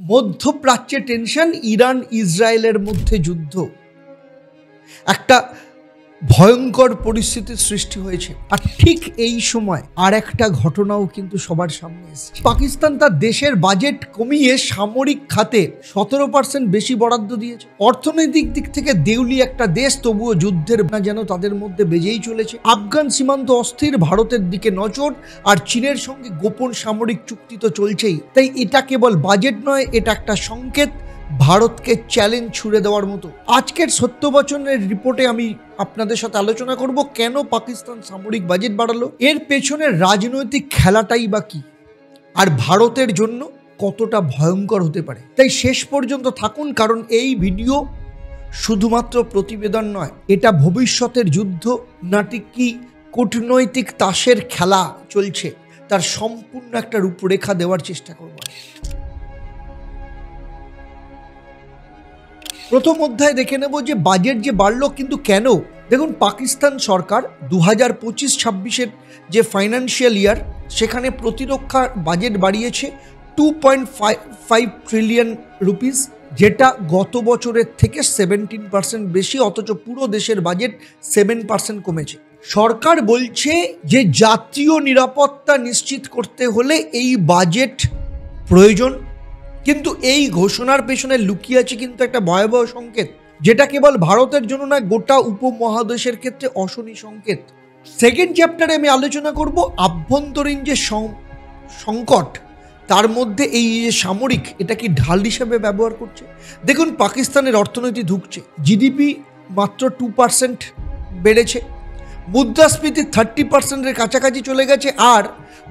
মধ্যপ্রাচ্যে tension, Iran ইসরায়েলের মধ্যে যুদ্ধ, একটা ভয়ঙ্কর পরিস্থিতির সৃষ্টি হয়েছে। আর ঠিক এই সময় আর একটা ঘটনাও কিন্তু সবার সামনে এসেছে। পাকিস্তান তার দেশের বাজেট কমিয়ে সামরিক খাতে 17% বেশি বরাদ্দ দিয়েছে। অর্থনৈতিক দিক থেকে দেউলি একটা দেশ, তবুও যুদ্ধের যেন তাদের মধ্যে বেজেই চলেছে। আফগান সীমান্ত অস্থির, ভারতের দিকে নজর, আর চীনের সঙ্গে গোপন সামরিক চুক্তি তো চলছেই। তাই এটা কেবল বাজেট নয়, এটা একটা সংকেত, ভারতকে চ্যালেঞ্জ ছুড়ে দেওয়ার মতো। আজকের সত্যবচনের রিপোর্টে আমি আপনাদের সাথে আলোচনা করব কেন পাকিস্তান সামরিক বাজেট বাড়ালো, এর পেছনের রাজনৈতিক খেলাটাই বা কি, আর ভারতের জন্য কতটা ভয়ঙ্কর হতে পারে। তাই শেষ পর্যন্ত থাকুন, কারণ এই ভিডিও শুধুমাত্র প্রতিবেদন নয়, এটা ভবিষ্যতের যুদ্ধ নাকি কূটনৈতিক তাসের খেলা চলছে তার সম্পূর্ণ একটা রূপরেখা দেওয়ার চেষ্টা করব। প্রথম অধ্যায়ে দেখে নেব যে বাজেট যে বাড়লো কিন্তু কেন। দেখুন, পাকিস্তান সরকার 2025-26 যে ফাইন্যান্সিয়াল ইয়ার, সেখানে প্রতিরক্ষা বাজেট বাড়িয়েছে 2.5 ট্রিলিয়ন রুপিস, যেটা গত বছরের থেকে 17% বেশি, অথচ পুরো দেশের বাজেট 7% কমেছে। সরকার বলছে যে জাতীয় নিরাপত্তা নিশ্চিত করতে হলে এই বাজেট প্রয়োজন, কিন্তু এই ঘোষণার পেছনে লুকিয়ে আছে কিন্তু একটা ভয়াবহ সংকেত, যেটা কেবল ভারতের জন্য না, গোটা উপমহাদেশের ক্ষেত্রে অশনি সংকেত। সেকেন্ড চ্যাপ্টারে আমি আলোচনা করব আভ্যন্তরীণ যে সংকট, তার মধ্যে এই যে সামরিক, এটা কি ঢাল হিসেবে ব্যবহার করছে। দেখুন, পাকিস্তানের অর্থনীতি ধুঁকছে, জিডিপি মাত্র 2% বেড়েছে, মুদ্রাস্ফীতি 30%-এর কাছাকাছি চলে গেছে, আর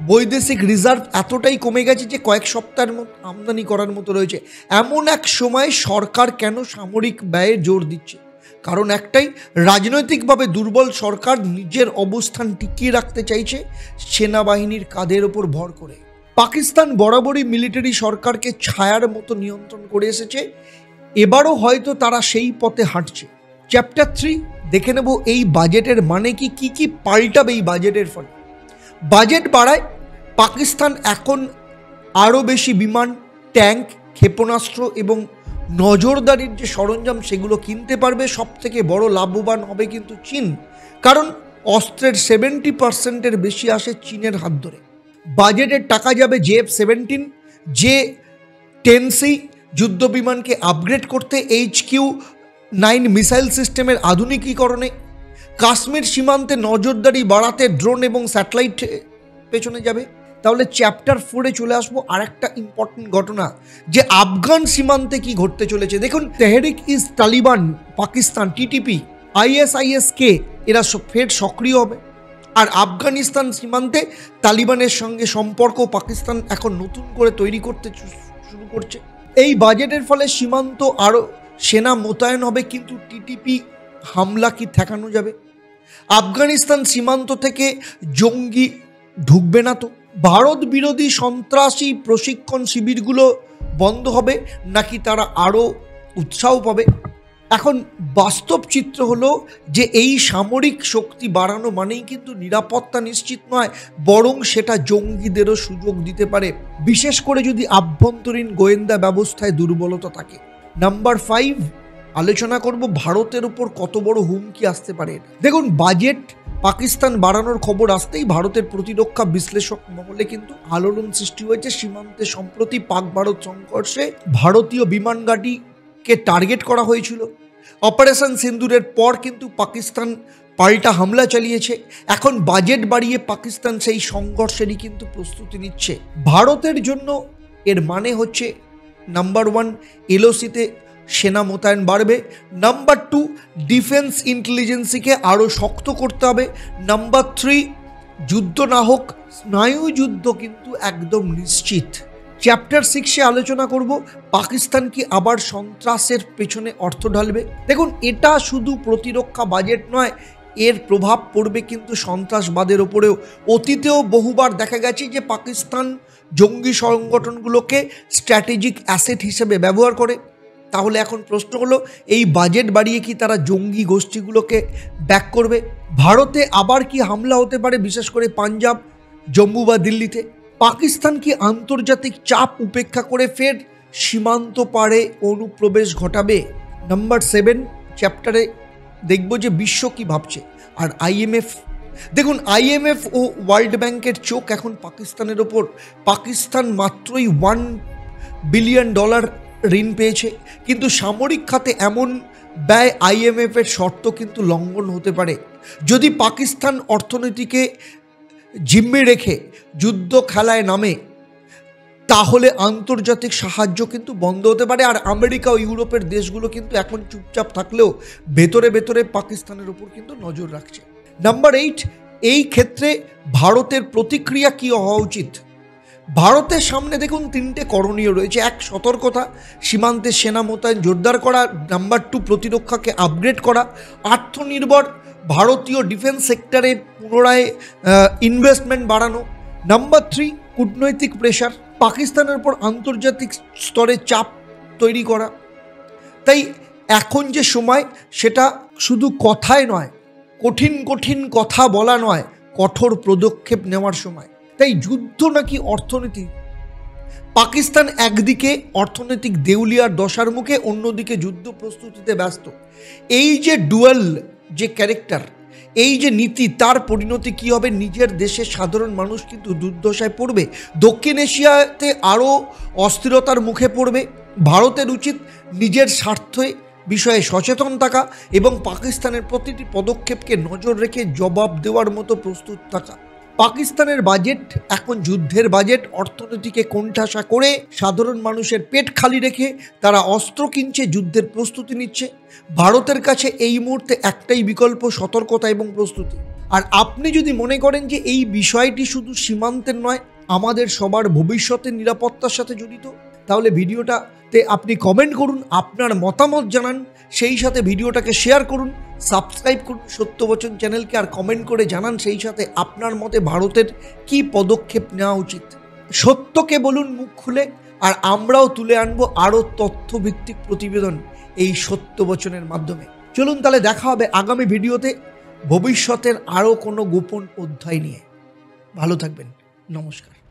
বৈদেশিক রিজার্ভ এতটাই কমে গেছে যে কয়েক সপ্তাহের মতো আমদানি করার মতো রয়েছে। এমন এক সময় সরকার কেন সামরিক ব্যয়ে জোর দিচ্ছে? কারণ একটাই, রাজনৈতিকভাবে দুর্বল সরকার নিজের অবস্থান টিকিয়ে রাখতে চাইছে সেনাবাহিনীর কাঁধের ওপর ভর করে। পাকিস্তান বরাবরই মিলিটারি সরকারকে ছায়ার মতো নিয়ন্ত্রণ করে এসেছে, এবারও হয়তো তারা সেই পথে হাঁটছে। চ্যাপ্টার 3 দেখে নেব এই বাজেটের মানে কি, কি পাল্টাবে এই বাজেটের ফলে। বাজেট বাড়ায় পাকিস্তান এখন আরও বেশি বিমান, ট্যাঙ্ক, ক্ষেপণাস্ত্র এবং নজরদারির যে সরঞ্জাম সেগুলো কিনতে পারবে। সব থেকে বড় লাভবান হবে কিন্তু চীন, কারণ অস্ত্রের 70%-এর বেশি আসে চীনের হাত ধরে। বাজেটের টাকা যাবে JF-17, J-10C যুদ্ধ বিমানকে আপগ্রেড করতে, HQ-9 মিসাইল সিস্টেমের আধুনিকীকরণে, কাশ্মীর সীমান্তে নজরদারি বাড়াতে ড্রোন এবং স্যাটেলাইট পেছনে যাবে। তাহলে চ্যাপ্টার 4-এ চলে আসবো আরেকটা ইম্পর্টেন্ট ঘটনা, যে আফগান সীমান্তে কি ঘটতে চলেছে। দেখুন, Tehrik is Taliban Pakistan TTP, ISIS-K এরা ফের সক্রিয় হবে, আর আফগানিস্তান সীমান্তে তালিবানের সঙ্গে সম্পর্ক পাকিস্তান এখন নতুন করে তৈরি করতে শুরু করছে। এই বাজেটের ফলে সীমান্ত আরও সেনা মোতায়েন হবে, কিন্তু TTP হামলা কি ঠেকানো যাবে? আফগানিস্তান সীমান্ত থেকে জঙ্গি ঢুকবে না তো? ভারত বিরোধী সন্ত্রাসী প্রশিক্ষণ শিবিরগুলো বন্ধ হবে, নাকি তারা আরও উৎসাহ পাবে? এখন বাস্তব চিত্র হলো যে এই সামরিক শক্তি বাড়ানো মানেই কিন্তু নিরাপত্তা নিশ্চিত নয়, বরং সেটা জঙ্গিদেরও সুযোগ দিতে পারে, বিশেষ করে যদি আভ্যন্তরীণ গোয়েন্দা ব্যবস্থায় দুর্বলতা থাকে। নাম্বার 5 আলোচনা করব ভারতের উপর কত বড় হুমকি আসতে পারে। দেখুন, বাজেট পাকিস্তান বাড়ানোর খবর আসতেই ভারতের প্রতিরক্ষা বিশ্লেষক মহলে কিন্তু আলোড়ন সৃষ্টি হয়েছে। সীমান্তে সম্প্রতি পাক ভারত সংঘর্ষে ভারতীয় বিমান ঘাঁটিকে টার্গেট করা হয়েছিল। অপারেশন সিন্দুরের পর কিন্তু পাকিস্তান পাল্টা হামলা চালিয়েছে। এখন বাজেট বাড়িয়ে পাকিস্তান সেই সংঘর্ষেরই কিন্তু প্রস্তুতি নিচ্ছে। ভারতের জন্য এর মানে হচ্ছে নাম্বার 1, LOC-তে সেনা মোতায়েন বাড়বে। নাম্বার 2, ডিফেন্স ইন্টেলিজেন্সিকে আরও শক্ত করতে হবে। নাম্বার 3, যুদ্ধ না হোক, স্নায়ু যুদ্ধ কিন্তু একদম নিশ্চিত। চ্যাপ্টার 6-এ আলোচনা করব পাকিস্তান কি আবার সন্ত্রাসের পেছনে অর্থ ঢালবে। দেখুন, এটা শুধু প্রতিরক্ষা বাজেট নয়, এর প্রভাব পড়বে কিন্তু সন্ত্রাসবাদের ওপরেও। অতীতেও বহুবার দেখা গেছে যে পাকিস্তান জঙ্গি সংগঠনগুলোকে স্ট্র্যাটেজিক অ্যাসেট হিসেবে ব্যবহার করে। তাহলে এখন প্রশ্ন হলো, এই বাজেট বাড়িয়ে কি তারা জঙ্গি গোষ্ঠীগুলোকে ব্যাক করবে? ভারতে আবার কি হামলা হতে পারে, বিশেষ করে পাঞ্জাব, জম্মু বা দিল্লিতে? পাকিস্তান কি আন্তর্জাতিক চাপ উপেক্ষা করে ফের সীমান্ত পারে অনুপ্রবেশ ঘটাবে। নাম্বার 7 চ্যাপ্টারে দেখব যে বিশ্ব কি ভাবছে। আর IMF, দেখুন IMF ও ওয়ার্ল্ড ব্যাংকের চোখ এখন পাকিস্তানের ওপর। পাকিস্তান মাত্রই $1 বিলিয়ন ঋণ পেয়েছে, কিন্তু সামরিক খাতে এমন ব্যয় IMF এর শর্ত কিন্তু লঙ্ঘন হতে পারে। যদি পাকিস্তান অর্থনীতিকে জিম্মে রেখে যুদ্ধ খেলায় নামে, তাহলে আন্তর্জাতিক সাহায্য কিন্তু বন্ধ হতে পারে। আর আমেরিকা ও ইউরোপের দেশগুলো কিন্তু এখন চুপচাপ থাকলেও ভেতরে ভেতরে পাকিস্তানের উপর কিন্তু নজর রাখছে। নাম্বার 8, এই ক্ষেত্রে ভারতের প্রতিক্রিয়া কী হওয়া উচিত? ভারতের সামনে দেখুন 3টে করণীয় রয়েছে। 1, সতর্কতা, সীমান্তে সেনা মোতায়েন জোরদার করা। নাম্বার 2, প্রতিরক্ষাকে আপগ্রেড করা, আত্মনির্ভর ভারতীয় ডিফেন্স সেক্টরে পুনরায় ইনভেস্টমেন্ট বাড়ানো। নাম্বার 3, কূটনৈতিক প্রেশার, পাকিস্তানের উপর আন্তর্জাতিক স্তরে চাপ তৈরি করা। তাই এখন যে সময়, সেটা শুধু কথায় নয়, কঠিন কঠিন কথা বলা নয়, কঠোর পদক্ষেপ নেওয়ার সময়। তাই যুদ্ধ নাকি অর্থনীতি? পাকিস্তান একদিকে অর্থনৈতিক দেউলিয়ার দশার মুখে, অন্যদিকে যুদ্ধ প্রস্তুতিতে ব্যস্ত। এই যে ডুয়াল যে ক্যারেক্টার, এই যে নীতি, তার পরিণতি কী হবে? নিজের দেশের সাধারণ মানুষ কিন্তু দুর্দশায় পড়বে। দক্ষিণ এশিয়াতে আরও অস্থিরতার মুখে পড়বে। ভারতের উচিত নিজের স্বার্থে বিষয়ে সচেতন থাকা এবং পাকিস্তানের প্রতিটি পদক্ষেপকে নজর রেখে জবাব দেওয়ার মতো প্রস্তুত থাকা। পাকিস্তানের বাজেট এখন যুদ্ধের বাজেট। অর্থনীতিকে কোণঠাসা করে সাধারণ মানুষের পেট খালি রেখে তারা অস্ত্র কিনছে, যুদ্ধের প্রস্তুতি নিচ্ছে। ভারতের কাছে এই মুহূর্তে একটাই বিকল্প, সতর্কতা এবং প্রস্তুতি। আর আপনি যদি মনে করেন যে এই বিষয়টি শুধু সীমান্তের নয়, আমাদের সবার ভবিষ্যতের নিরাপত্তার সাথে জড়িত, তাহলে ভিডিওটাতে আপনি কমেন্ট করুন, আপনার মতামত জানান, সেই সাথে ভিডিওটাকে শেয়ার করুন, সাবস্ক্রাইব করুন সত্যবচন চ্যানেলকে, আর কমেন্ট করে জানান সেই সাথে আপনার মতে ভারতের কি পদক্ষেপ নেওয়া উচিত। সত্যকে বলুন মুখ খুলে, আর আমরাও তুলে আনবো আরও তথ্যভিত্তিক প্রতিবেদন এই সত্যবচনের মাধ্যমে। চলুন তাহলে দেখা হবে আগামী ভিডিওতে ভবিষ্যতের আরও কোনো গোপন অধ্যায় নিয়ে। ভালো থাকবেন, নমস্কার।